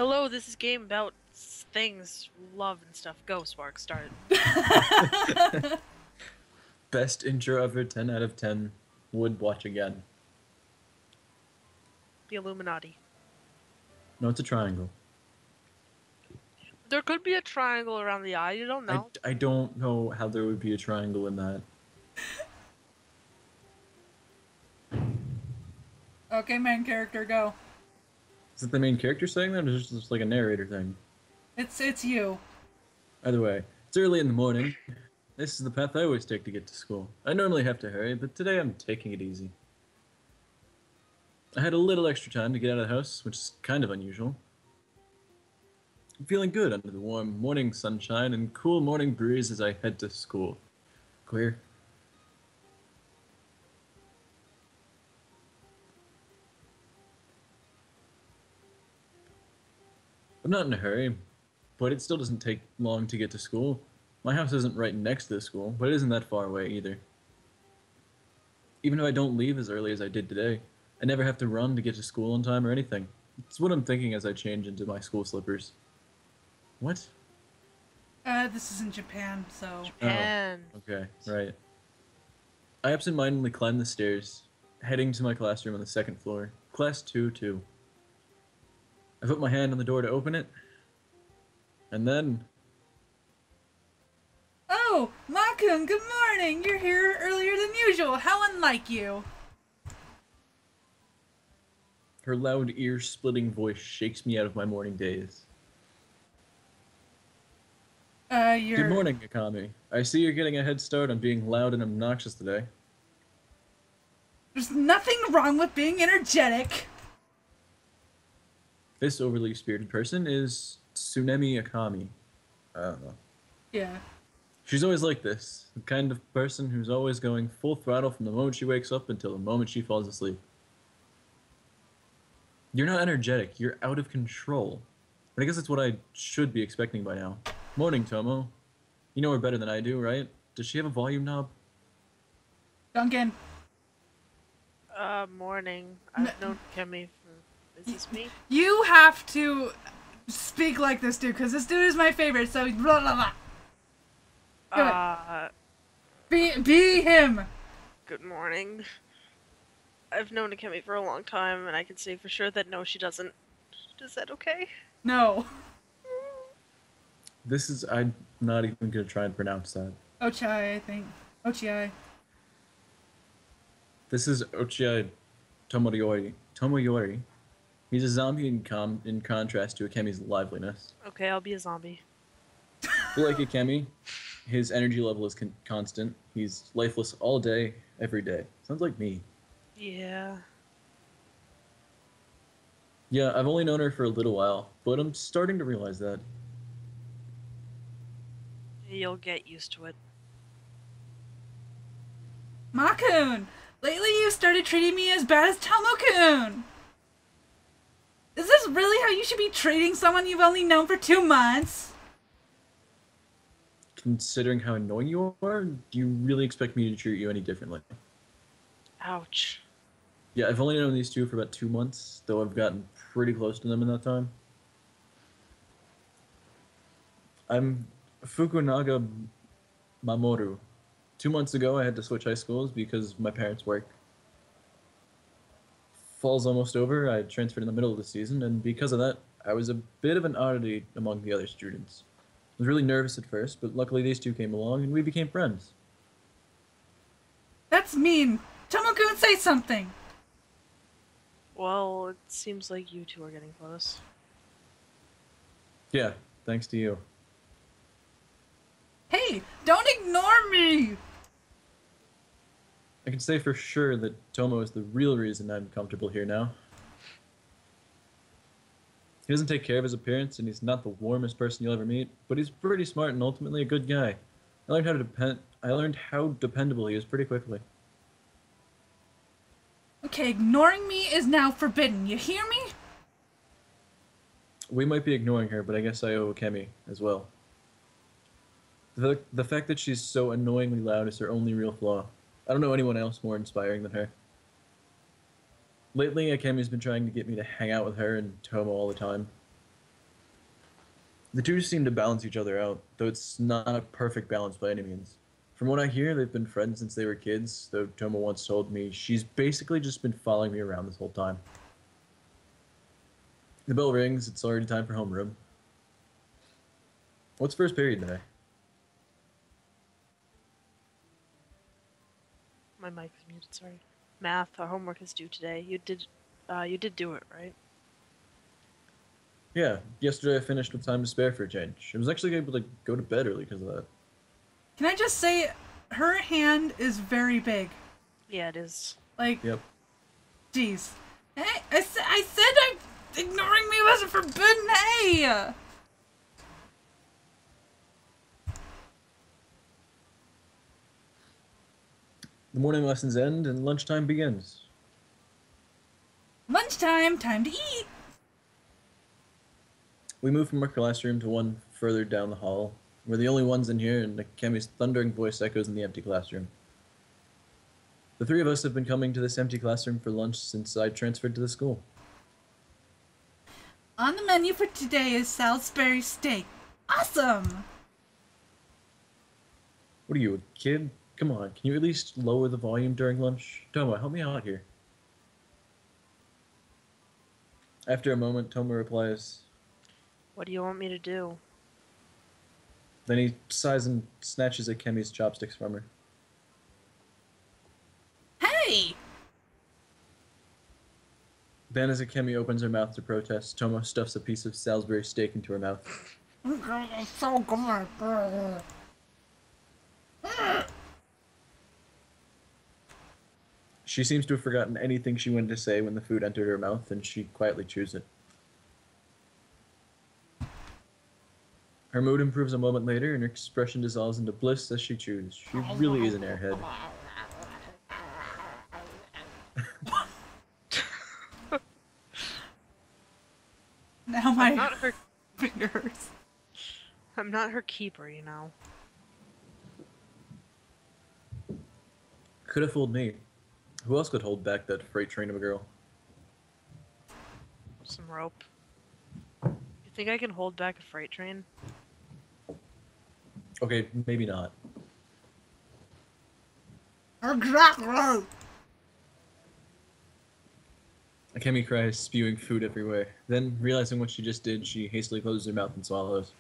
Hello, this is game about things, love and stuff. Go, Spark, start. Best intro ever, 10 out of 10. Would watch again. The Illuminati. No, it's a triangle. There could be a triangle around the eye, you don't I, know. I don't know how there would be a triangle in that. Okay, main character, go. Is it the main character saying that, or is it just like a narrator thing? It's you. Either way, it's early in the morning. This is the path I always take to get to school. I normally have to hurry, but today I'm taking it easy. I had a little extra time to get out of the house, which is kind of unusual. I'm feeling good under the warm morning sunshine and cool morning breeze as I head to school. Clear? I'm not in a hurry, but it still doesn't take long to get to school. My house isn't right next to the school, but it isn't that far away either. Even if I don't leave as early as I did today, I never have to run to get to school on time or anything. It's what I'm thinking as I change into my school slippers. What? This is in Japan, so... And Oh, okay, right. I absentmindedly climb the stairs, heading to my classroom on the second floor. Class 2-2. I put my hand on the door to open it, and then... Oh, Makun, good morning! You're here earlier than usual. How unlike you. Her loud, ear-splitting voice shakes me out of my morning daze. You're... Good morning, Akami. I see you're getting a head start on being loud and obnoxious today. There's nothing wrong with being energetic. This overly spirited person is Tsunemi Akami. I don't know. Yeah. She's always like this, the kind of person who's always going full throttle from the moment she wakes up until the moment she falls asleep. You're not energetic, you're out of control. But I guess that's what I should be expecting by now. Morning, Tomo. You know her better than I do, right? Does she have a volume knob? Duncan. morning. I've known Kemi for... Is this me? You have to speak like this dude, because this dude is my favorite, so blah blah blah. Be him! Good morning. I've known Kemi for a long time, and I can say for sure that no, she doesn't. Is that okay? No. I'm not even gonna try and pronounce that. Ochai, I think. Ochiai. This is Ochiai Tomoyori. Tomoyori. He's a zombie in contrast to Akemi's liveliness. Okay, I'll be a zombie. But like Akemi, his energy level is constant. He's lifeless all day, every day. Sounds like me. Yeah. Yeah, I've only known her for a little while, but I'm starting to realize that. You'll get used to it. Makun! Lately you've started treating me as bad as Tomo-kun! Is this really how you should be treating someone you've only known for 2 months? Considering how annoying you are, do you really expect me to treat you any differently? Ouch. Yeah, I've only known these two for about 2 months, though I've gotten pretty close to them in that time. I'm Fukunaga Mamoru. 2 months ago, I had to switch high schools because of my parents' work. Fall's almost over, I transferred in the middle of the season, and because of that, I was a bit of an oddity among the other students. I was really nervous at first, but luckily these two came along and we became friends. That's mean. Tomo-kun, say something! Well, it seems like you two are getting close. Yeah, thanks to you. Hey, don't ignore me! I can say for sure that Tomo is the real reason I'm comfortable here now. He doesn't take care of his appearance, and he's not the warmest person you'll ever meet, but he's pretty smart and ultimately a good guy. I learned how dependable he is pretty quickly. Okay, ignoring me is now forbidden, you hear me? We might be ignoring her, but I guess I owe Kemi as well. The fact that she's so annoyingly loud is her only real flaw. I don't know anyone else more inspiring than her. Lately, Akemi's been trying to get me to hang out with her and Tomo all the time. The two seem to balance each other out, though it's not a perfect balance by any means. From what I hear, they've been friends since they were kids, though Toma once told me she's basically just been following me around this whole time. The bell rings, it's already time for homeroom. What's first period today? My mic is muted, sorry. Math, our homework is due today. You did do it, right? Yeah, yesterday I finished with time to spare for a change. I was actually able to go to bed early because of that. Can I just say, her hand is very big. Yeah, it is. Like, Yep. jeez. Hey, I said ignoring me wasn't forbidden, hey! The morning lessons end and lunchtime begins. Lunchtime, time to eat! We move from our classroom to one further down the hall. We're the only ones in here, and Akemi's thundering voice echoes in the empty classroom. The three of us have been coming to this empty classroom for lunch since I transferred to the school. On the menu for today is Salisbury steak. Awesome! What are you, a kid? Come on, can you at least lower the volume during lunch? Toma, help me out here. After a moment, Toma replies. What do you want me to do? Then he sighs and snatches Akemi's chopsticks from her. Hey! Then as Akemi opens her mouth to protest, Toma stuffs a piece of Salisbury steak into her mouth. It's so good. She seems to have forgotten anything she wanted to say when the food entered her mouth, and she quietly chews it. Her mood improves a moment later, and her expression dissolves into bliss as she chews. She really is an airhead. Now I'm not her. fingers. I'm not her keeper, you know. Could have fooled me. Who else could hold back that freight train of a girl? Some rope. You think I can hold back a freight train? Okay, maybe not. Exactly. Akemi cries, spewing food everywhere. Then, realizing what she just did, she hastily closes her mouth and swallows.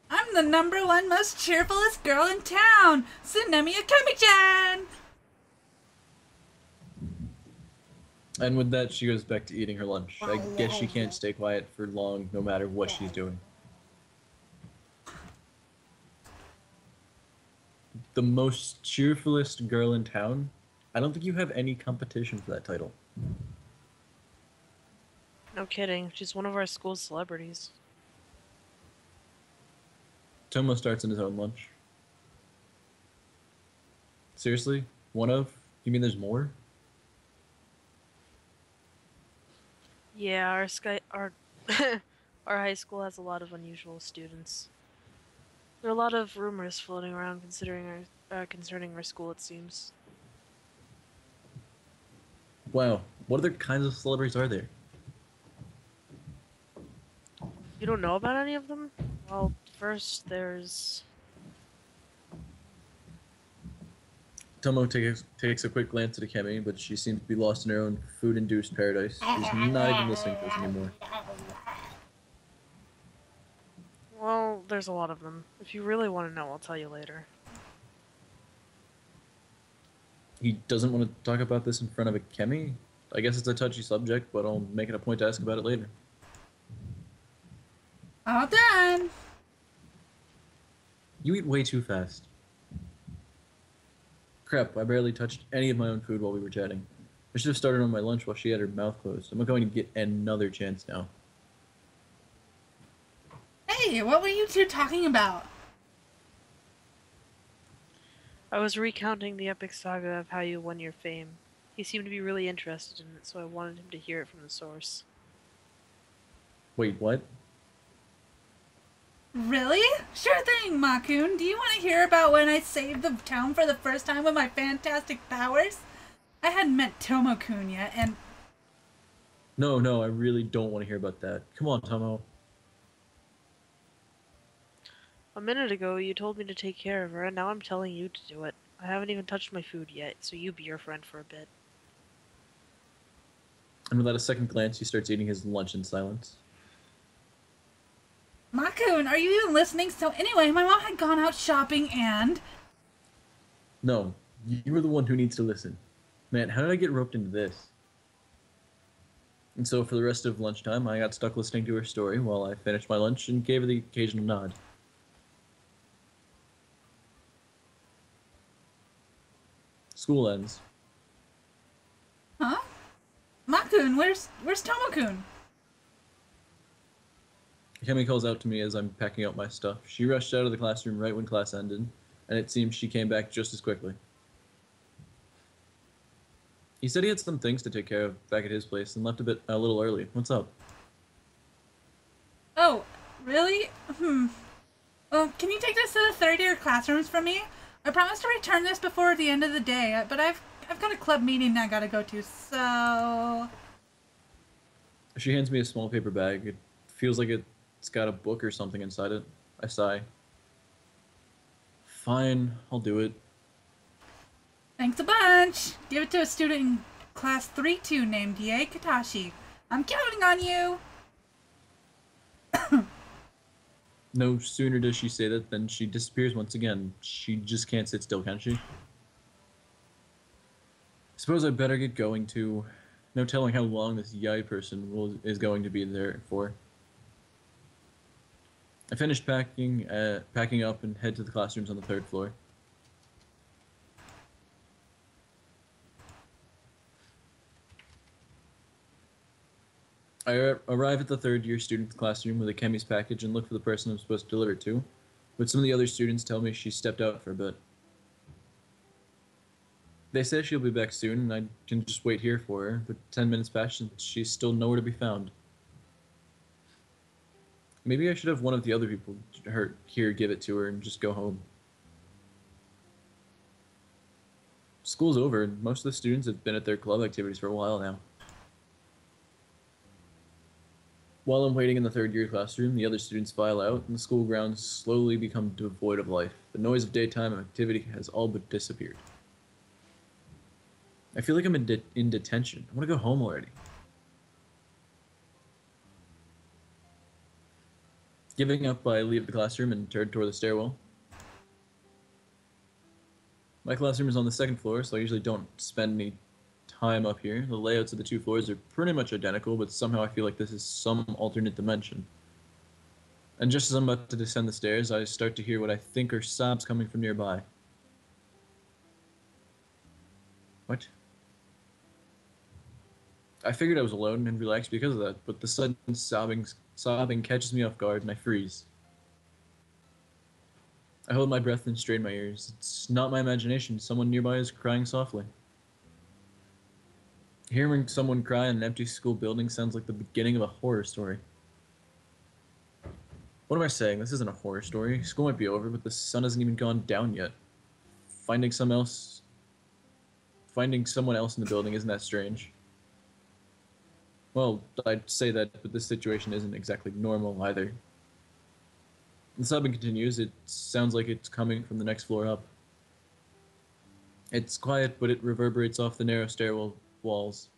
I'm the #1 most cheerfulest girl in town, Tsunemi Akemi-chan! And with that, she goes back to eating her lunch. I guess she can't stay quiet for long, no matter what she's doing. The most cheerfulest girl in town? I don't think you have any competition for that title. No kidding. She's one of our school's celebrities. Tomo starts in his own lunch. Seriously? One of? You mean there's more? Yeah, our our high school has a lot of unusual students. There are a lot of rumors floating around concerning our school, it seems. Wow. What other kinds of celebrities are there? You don't know about any of them? Well, first there's... Tomo takes a quick glance at Akemi, but she seems to be lost in her own food-induced paradise. She's not even listening to us anymore. Well, there's a lot of them. If you really want to know, I'll tell you later. He doesn't want to talk about this in front of Akemi? I guess it's a touchy subject, but I'll make it a point to ask about it later. All done. You eat way too fast. Crap, I barely touched any of my own food while we were chatting. I should have started on my lunch while she had her mouth closed. I'm going to get another chance now. Hey, what were you two talking about? I was recounting the epic saga of how you won your fame. He seemed to be really interested in it, so I wanted him to hear it from the source. Wait, what? Really? Sure thing, Makun. Do you want to hear about when I saved the town for the first time with my fantastic powers? I hadn't met Tomo-kun yet, and... No, I really don't want to hear about that. Come on, Tomo. A minute ago, you told me to take care of her, and now I'm telling you to do it. I haven't even touched my food yet, so you be your friend for a bit. And without a second glance, he starts eating his lunch in silence. Makun, are you even listening? So anyway, my mom had gone out shopping and... No, you were the one who needs to listen. Man, how did I get roped into this? And so for the rest of lunchtime, I got stuck listening to her story while I finished my lunch and gave her the occasional nod. School ends. Huh? Makun, where's Tomokun? Kemi calls out to me as I'm packing up my stuff. She rushed out of the classroom right when class ended, and it seems she came back just as quickly. He said he had some things to take care of back at his place and left a little early. What's up? Oh, really? Well, can you take this to the third year classrooms for me? I promised to return this before the end of the day, but I've got a club meeting I gotta go to, so... She hands me a small paper bag. It feels like it's got a book or something inside it. I sigh. Fine, I'll do it. Thanks a bunch! Give it to a student in class 3-2 named Ye Katashi. I'm counting on you! No sooner does she say that than she disappears once again. She just can't sit still, can she? Suppose I better get going too. No telling how long this Yai person is going to be there for. I finished packing up and head to the classrooms on the third floor. I arrive at the third year student's classroom with a Kemi's package and look for the person I'm supposed to deliver it to, but some of the other students tell me she stepped out for a bit. They say she'll be back soon and I can just wait here for her, but 10 minutes pass and she's still nowhere to be found. Maybe I should have one of the other people here give it to her and just go home. School's over and most of the students have been at their club activities for a while now. While I'm waiting in the third year classroom, the other students file out, and the school grounds slowly become devoid of life. The noise of daytime activity has all but disappeared. I feel like I'm in detention. I want to go home already. Giving up, I leave the classroom and turn toward the stairwell. My classroom is on the second floor, so I usually don't spend any time up here. The layouts of the two floors are pretty much identical, but somehow I feel like this is some alternate dimension. And just as I'm about to descend the stairs, I start to hear what I think are sobs coming from nearby. What? I figured I was alone and relaxed because of that, but the sudden sobbing catches me off guard and I freeze. I hold my breath and strain my ears. It's not my imagination. Someone nearby is crying softly. Hearing someone cry in an empty school building sounds like the beginning of a horror story. What am I saying? This isn't a horror story. School might be over, but the sun hasn't even gone down yet. Finding someone else in the building isn't that strange. Well, I'd say that, but this situation isn't exactly normal either. The sobbing continues. It sounds like it's coming from the next floor up. It's quiet, but it reverberates off the narrow stairwell walls.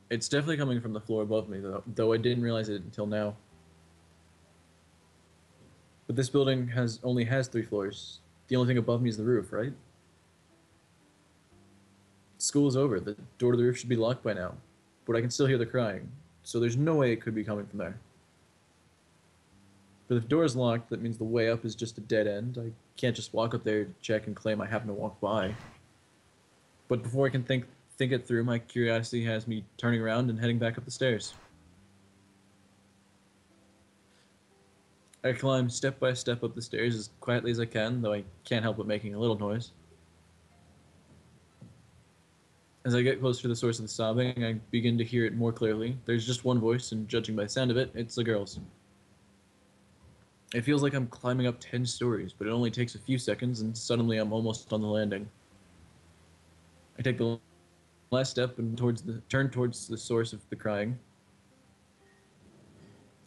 It's definitely coming from the floor above me, though I didn't realize it until now. But this building only has 3 floors. The only thing above me is the roof, right? School is over. The door to the roof should be locked by now. But I can still hear the crying, so there's no way it could be coming from there. But if the door is locked, that means the way up is just a dead end. I can't just walk up there to check and claim I happen to walk by. But before I can think it through, my curiosity has me turning around and heading back up the stairs. I climb step by step up the stairs as quietly as I can, though I can't help but making a little noise. As I get closer to the source of the sobbing, I begin to hear it more clearly. There's just one voice, and judging by the sound of it, it's the girl's. It feels like I'm climbing up 10 stories, but it only takes a few seconds, and suddenly I'm almost on the landing. I take the last step and turn towards the source of the crying.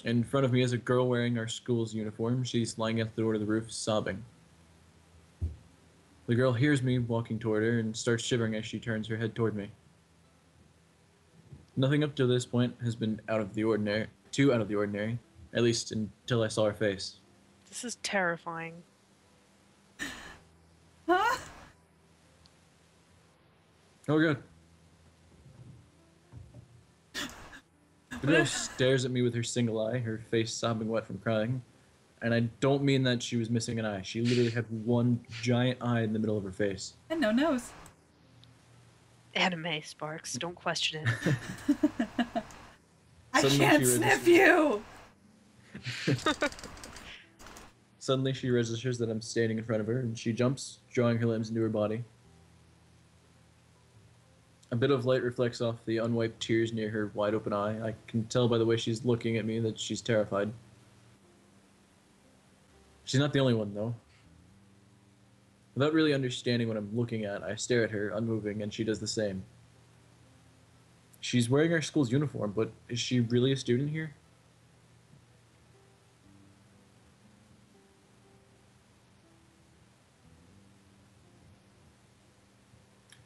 In front of me is a girl wearing our school's uniform. She's lying at the door to the roof, sobbing. The girl hears me walking toward her and starts shivering as she turns her head toward me. Nothing up to this point has been out of the ordinary, too out of the ordinary, at least until I saw her face. This is terrifying. Huh? Oh, good. The girl stares at me with her single eye, her face sobbing wet from crying. And I don't mean that she was missing an eye. She literally had one giant eye in the middle of her face. And no nose. Anime, Sparks. Don't question it. I Suddenly can't she sniff you! Suddenly she registers that I'm standing in front of her, and she jumps, drawing her limbs into her body. A bit of light reflects off the unwiped tears near her wide-open eye. I can tell by the way she's looking at me that she's terrified. She's not the only one, though. Without really understanding what I'm looking at, I stare at her, unmoving, and she does the same. She's wearing our school's uniform, but is she really a student here?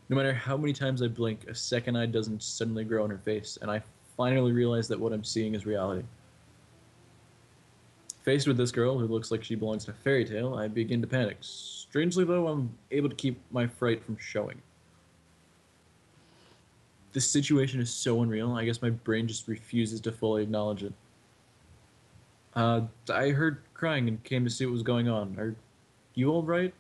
No matter how many times I blink, a second eye doesn't suddenly grow on her face, and I finally realize that what I'm seeing is reality. Faced with this girl, who looks like she belongs in a fairy tale, I begin to panic. Strangely, though, I'm able to keep my fright from showing. This situation is so unreal, I guess my brain just refuses to fully acknowledge it. I heard crying and came to see what was going on. Are you alright?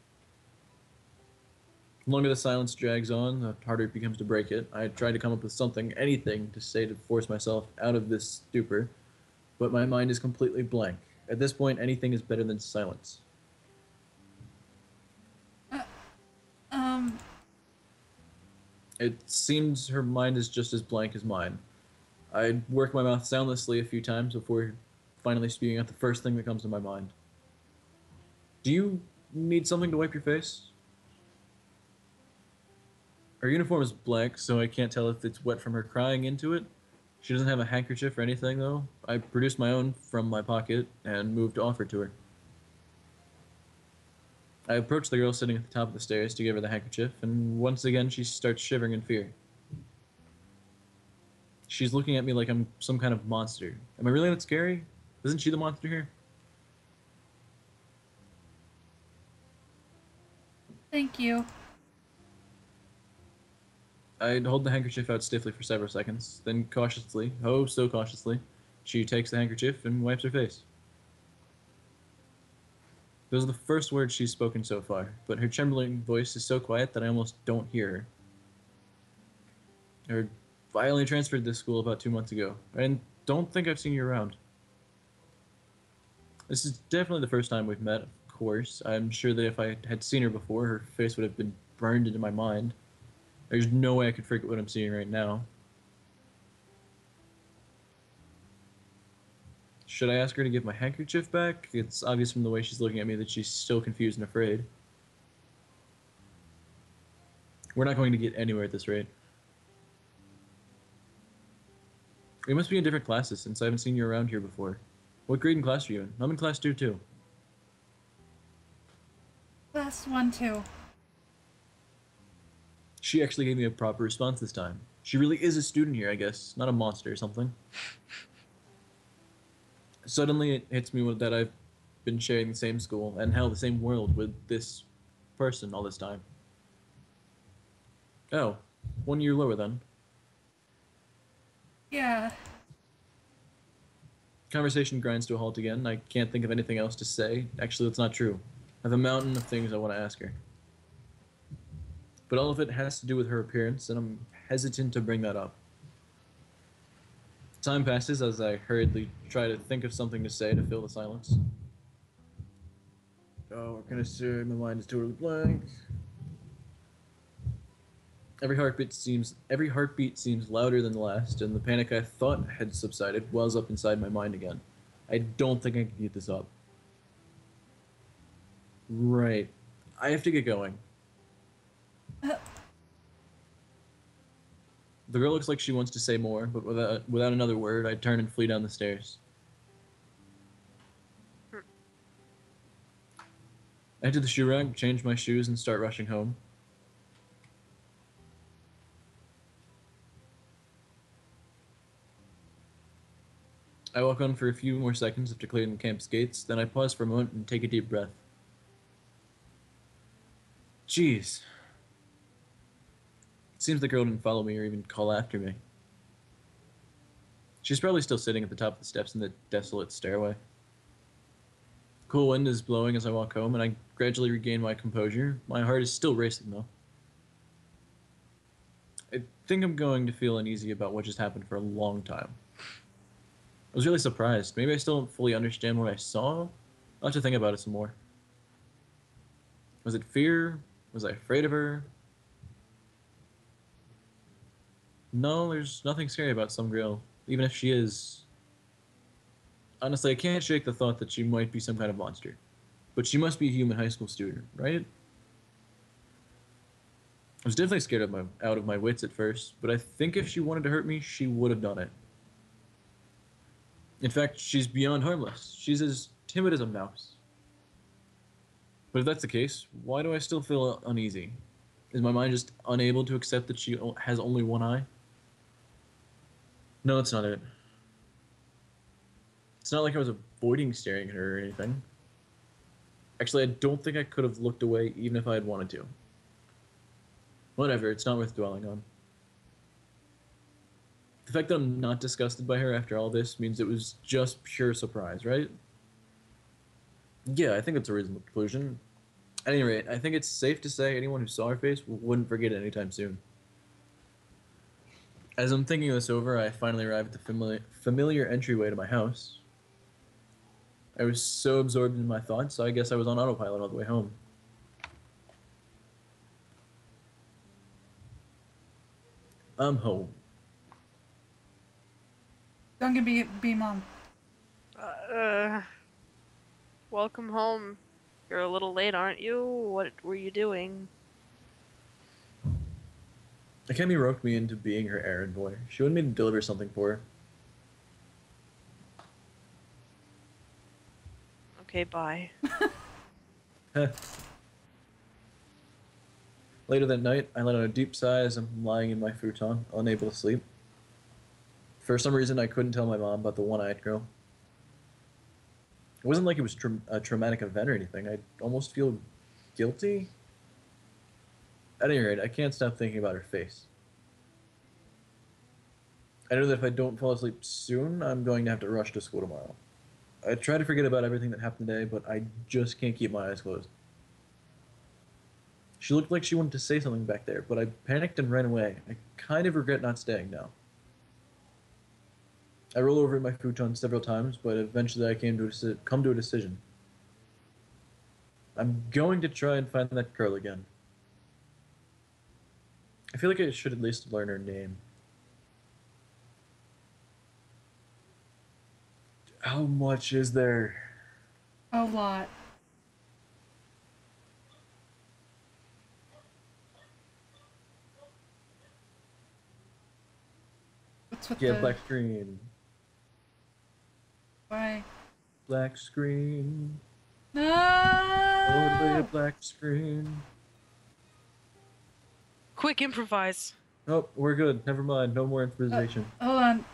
The longer the silence drags on, the harder it becomes to break it. I try to come up with something, anything, to say to force myself out of this stupor, but my mind is completely blank. At this point, anything is better than silence. It seems her mind is just as blank as mine. I work my mouth soundlessly a few times before finally spewing out the first thing that comes to my mind. Do you need something to wipe your face? Her uniform is blank, so I can't tell if it's wet from her crying into it. She doesn't have a handkerchief or anything, though. I produced my own from my pocket and moved to offer to her. I approach the girl sitting at the top of the stairs to give her the handkerchief, and once again she starts shivering in fear. She's looking at me like I'm some kind of monster. Am I really that scary? Isn't she the monster here? Thank you. I'd hold the handkerchief out stiffly for several seconds, then cautiously, oh so cautiously, she takes the handkerchief and wipes her face. Those are the first words she's spoken so far, but her trembling voice is so quiet that I almost don't hear her. I only transferred to this school about 2 months ago, and don't think I've seen you around. This is definitely the first time we've met, of course. I'm sure that if I had seen her before, her face would have been burned into my mind. There's no way I could forget what I'm seeing right now. Should I ask her to give my handkerchief back? It's obvious from the way she's looking at me that she's still confused and afraid. We're not going to get anywhere at this rate. We must be in different classes since I haven't seen you around here before. What grade and class are you in? I'm in class 2 too. Last one, too. She actually gave me a proper response this time. She really is a student here, I guess, not a monster or something. Suddenly it hits me that I've been sharing the same school and hell, the same world with this person all this time. Oh, 1 year lower then. Yeah. Conversation grinds to a halt again. I can't think of anything else to say. Actually, that's not true. I have a mountain of things I want to ask her. But all of it has to do with her appearance, and I'm hesitant to bring that up. Time passes as I hurriedly try to think of something to say to fill the silence. Oh, what can I say? My mind is totally blank. Every heartbeat seems louder than the last, and the panic I thought had subsided wells up inside my mind again. I don't think I can keep this up. Right. I have to get going. The girl looks like she wants to say more, but without another word, I turn and flee down the stairs. I head to the shoe rack, change my shoes, and start rushing home. I walk on for a few more seconds after clearing the campus gates, then I pause for a moment and take a deep breath. Jeez. It seems the girl didn't follow me or even call after me. She's probably still sitting at the top of the steps in the desolate stairway. Cool wind is blowing as I walk home, and I gradually regain my composure. My heart is still racing, though. I think I'm going to feel uneasy about what just happened for a long time. I was really surprised. Maybe I still don't fully understand what I saw. I'll have to think about it some more. Was it fear? Was I afraid of her? No, there's nothing scary about some girl, even if she is. Honestly, I can't shake the thought that she might be some kind of monster. But she must be a human high school student, right? I was definitely scared out of my wits at first, but I think if she wanted to hurt me, she would have done it. In fact, she's beyond harmless. She's as timid as a mouse. But if that's the case, why do I still feel uneasy? Is my mind just unable to accept that she has only one eye? No, that's not it. It's not like I was avoiding staring at her or anything. Actually, I don't think I could have looked away even if I had wanted to. Whatever, it's not worth dwelling on. The fact that I'm not disgusted by her after all this means it was just pure surprise, right? Yeah, I think that's a reasonable conclusion. At any rate, I think it's safe to say anyone who saw her face wouldn't forget it anytime soon. As I'm thinking this over, I finally arrive at the familiar entryway to my house. I was so absorbed in my thoughts, so I guess I was on autopilot all the way home. I'm home. Don't be mom. Welcome home. You're a little late, aren't you? What were you doing? Akemi roped me into being her errand boy. She wanted me to deliver something for her. Okay, bye. Later that night, I let out a deep sigh as I'm lying in my futon, unable to sleep. For some reason, I couldn't tell my mom about the one-eyed girl. It wasn't like it was a traumatic event or anything. I almost feel guilty. At any rate, I can't stop thinking about her face. I know that if I don't fall asleep soon, I'm going to have to rush to school tomorrow. I try to forget about everything that happened today, but I just can't keep my eyes closed. She looked like she wanted to say something back there, but I panicked and ran away. I kind of regret not staying now. I rolled over in my futon several times, but eventually I come to a decision. I'm going to try and find that girl again. I feel like I should at least learn her name. How much is there? A lot. What's with Yeah, the... black screen. Why? Black screen. No! Totally a black screen. Quick, improvise. Oh, we're good. Never mind. No more improvisation. Hold on.